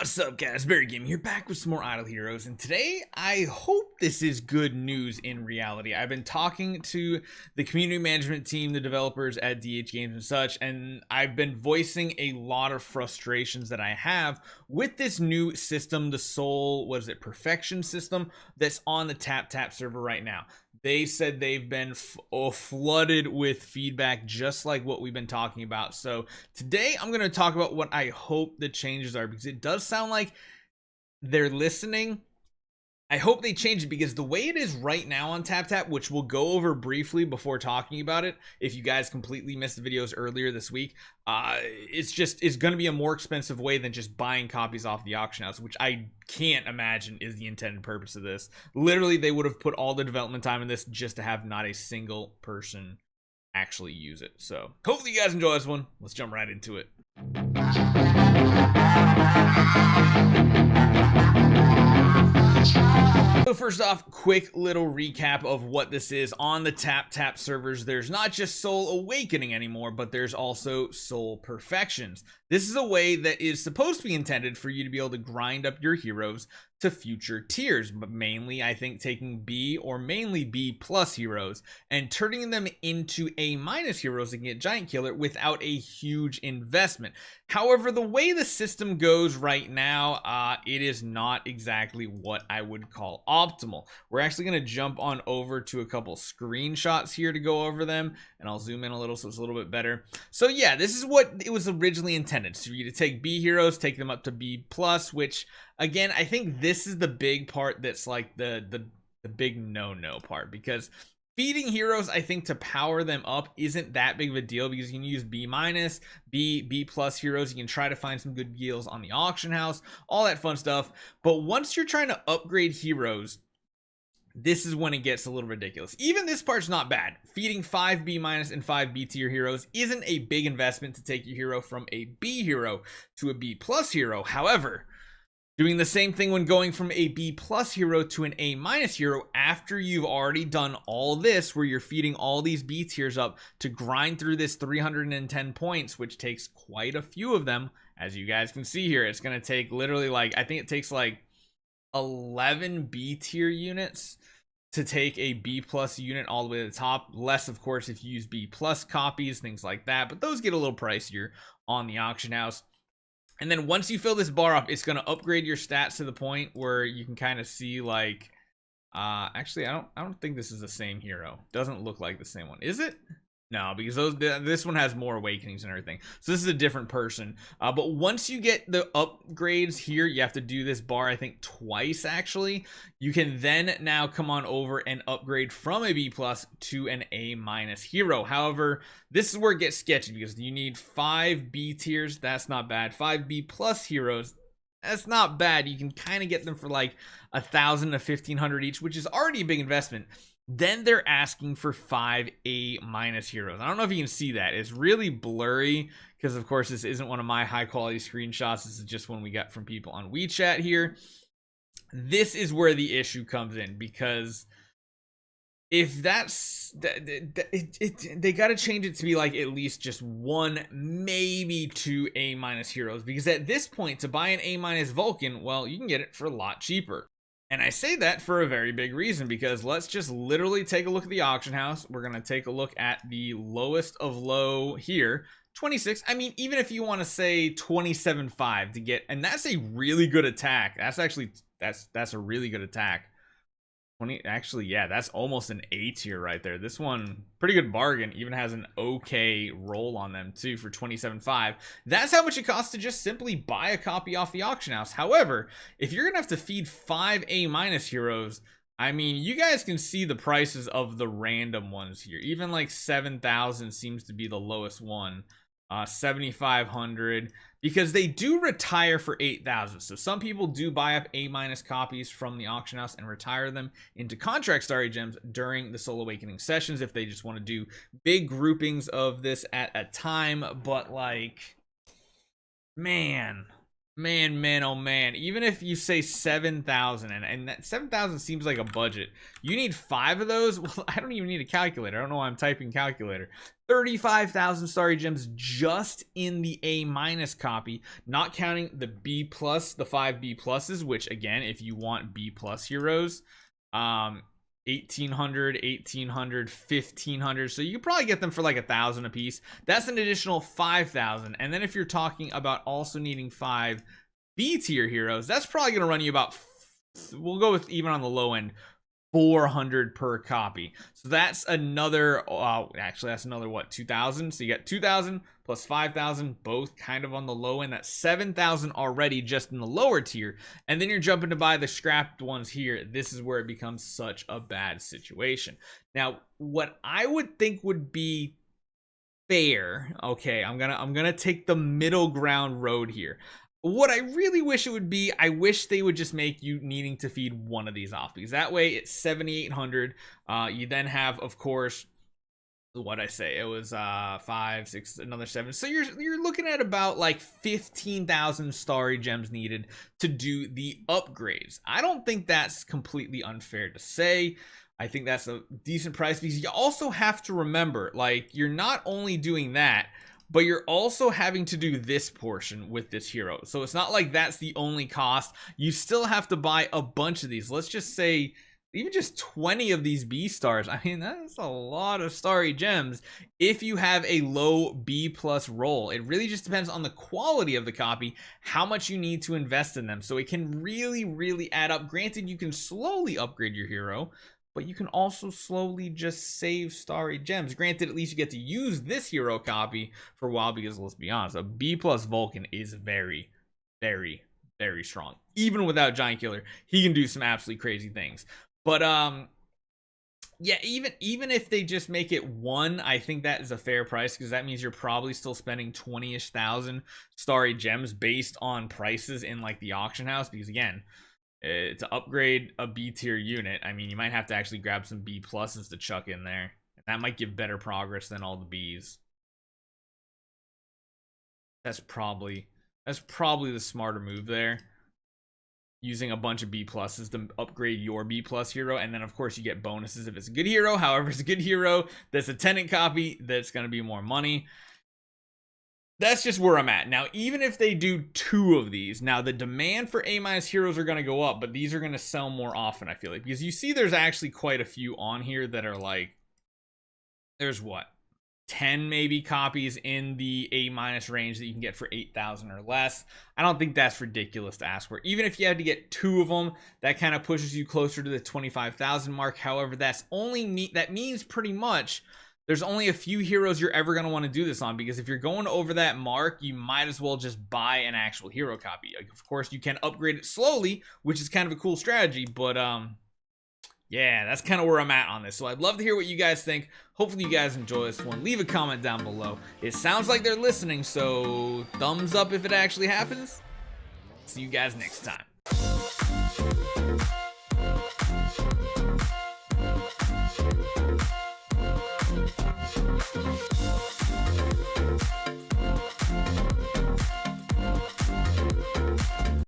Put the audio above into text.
What's up, guys? Barry Gaming here, back with some more Idle Heroes, and today I hope this is good news in reality. I've been talking to the community management team, the developers at DH Games and such, and I've been voicing a lot of frustrations that I have with this new system, the Perfection system that's on the TapTap server right now. They said they've been flooded with feedback just like what we've been talking about. So today I'm going to talk about what I hope the changes are, because it does sound like they're listening. I hope they change it, because the way it is right now on TapTap, which we'll go over briefly before talking about it, if you guys completely missed the videos earlier this week, it's going to be a more expensive way than just buying copies off the auction house, which I can't imagine is the intended purpose of this. Literally, they would have put all the development time in this just to have not a single person actually use it. So hopefully you guys enjoy this one. Let's jump right into it. So first off, quick little recap of what this is. On the TapTap servers, there's not just Soul Awakening anymore, but there's also Soul Perfections. This is a way that is supposed to be intended for you to be able to grind up your heroes to future tiers, but mainly I think taking B or mainly B plus heroes and turning them into A minus heroes and get Giant Killer without a huge investment. However, the way the system goes right now, it is not exactly what I would call optimal. We're actually going to jump on over to a couple screenshots here to go over them, and I'll zoom in a little so it's a little bit better. So yeah, this is what it was originally intended, so for you to take B heroes, take them up to B plus, which again, I think this is the big part that's like the big no part, because feeding heroes, I think, to power them up isn't that big of a deal, because you can use B minus, B plus heroes. You can try to find some good deals on the auction house, all that fun stuff. But once you're trying to upgrade heroes, this is when it gets a little ridiculous. Even this part's not bad. Feeding 5 B minus and 5 B tier heroes isn't a big investment to take your hero from a B hero to a B plus hero. However, doing the same thing when going from a B plus hero to an A minus hero after you've already done all this, where you're feeding all these B tiers up to grind through this 310 points, which takes quite a few of them. As you guys can see here, it's going to take literally like, I think it takes like 11 B tier units to take a B plus unit all the way to the top. Less, of course, if you use B plus copies, things like that, but those get a little pricier on the auction house. And then once you fill this bar up, it's going to upgrade your stats to the point where you can kind of see like, actually, I don't think this is the same hero. Doesn't look like the same one. Is it? No, because this one has more awakenings and everything. So this is a different person. But once you get the upgrades here, you have to do this bar, I think, twice, actually. You can then now come on over and upgrade from a B plus to an A minus hero. However, this is where it gets sketchy, because you need 5 B tiers. That's not bad. 5 B plus heroes. That's not bad. You can kind of get them for like 1,000 to 1,500 each, which is already a big investment. Then they're asking for 5 A minus heroes. I don't know if you can see that. It's really blurry, because of course this isn't one of my high quality screenshots. This is just one we got from people on WeChat here. This is where the issue comes in, because if that's they got to change it to be like at least just 1, maybe 2 A minus heroes, because at this point, to buy an A minus Vulcan, well, you can get it for a lot cheaper. And I say that for a very big reason, because let's just literally take a look at the auction house. We're going to take a look at the lowest of low here, 26. I mean, even if you want to say 27.5 to get, and that's a really good attack. That's actually, that's a really good attack. Actually, yeah, that's almost an A tier right there. This one, pretty good bargain. Even has an okay roll on them too for 27.5. That's how much it costs to just simply buy a copy off the auction house. However, if you're gonna have to feed 5 A minus heroes, I mean, you guys can see the prices of the random ones here. Even like 7,000 seems to be the lowest one. 7,500, because they do retire for 8,000. So some people do buy up A minus copies from the auction house and retire them into contract starry gems during the Soul Awakening sessions if they just want to do big groupings of this at a time. But like, man, Man, oh man. Even if you say 7,000, and that 7,000 seems like a budget. You need 5 of those? Well, I don't even need a calculator. I don't know why I'm typing calculator. 35,000 starry gems just in the A- copy, not counting the B+, the 5 B pluses, which again, if you want B+ heroes, 1,800, 1,500, so you could probably get them for like 1,000 a piece. That's an additional 5,000. And then if you're talking about also needing 5 B tier heroes, that's probably going to run you about, we'll go with even on the low end, 400 per copy. So that's another, actually that's another what, 2,000. So you got 2,000 plus 5,000, both kind of on the low end. That's 7,000 already just in the lower tier. And then you're jumping to buy the scrapped ones here. This is where it becomes such a bad situation. Now, what I would think would be fair, okay, I'm gonna take the middle ground road here. What I really wish it would be, I wish they would just make you needing to feed one of these off, because that way it's 7,800. You then have, of course, what I say, it was 5, 6, another 7. So you're looking at about like 15,000 starry gems needed to do the upgrades. I don't think that's completely unfair to say. I think that's a decent price, because you also have to remember, like, you're not only doing that, but you're also having to do this portion with this hero. So it's not like that's the only cost. You still have to buy a bunch of these. Let's just say even just 20 of these B stars. I mean, that's a lot of starry gems if you have a low B+ roll. It really just depends on the quality of the copy, how much you need to invest in them. So it can really add up. Granted, you can slowly upgrade your hero, but you can also slowly just save starry gems. Granted, at least you get to use this hero copy for a while, because let's be honest, a B+ Vulcan is very strong. Even without Giant Killer, he can do some absolutely crazy things. But yeah, even if they just make it 1, I think that is a fair price, because that means you're probably still spending 20-ish thousand starry gems based on prices in like the auction house, because again, to upgrade a B tier unit, I mean, you might have to actually grab some B pluses to chuck in there. That might give better progress than all the Bs. That's probably the smarter move there. Using a bunch of B pluses to upgrade your B+ hero, and then of course you get bonuses if it's a good hero. However, it's a good hero that's a tenant copy, that's going to be more money. That's just where I'm at. Now, even if they do 2 of these, now the demand for A- heroes are going to go up, but these are going to sell more often, I feel like. Because you see there's actually quite a few on here that are like, there's what, 10 maybe copies in the A- range that you can get for 8,000 or less. I don't think that's ridiculous to ask for. Even if you had to get 2 of them, that kind of pushes you closer to the 25,000 mark. However, that means pretty much there's only a few heroes you're ever going to want to do this on, because if you're going over that mark, you might as well just buy an actual hero copy. Like, of course, you can upgrade it slowly, which is kind of a cool strategy, but yeah, that's kind of where I'm at on this. So I'd love to hear what you guys think. Hopefully you guys enjoy this one. Leave a comment down below. It sounds like they're listening, so thumbs up if it actually happens. See you guys next time.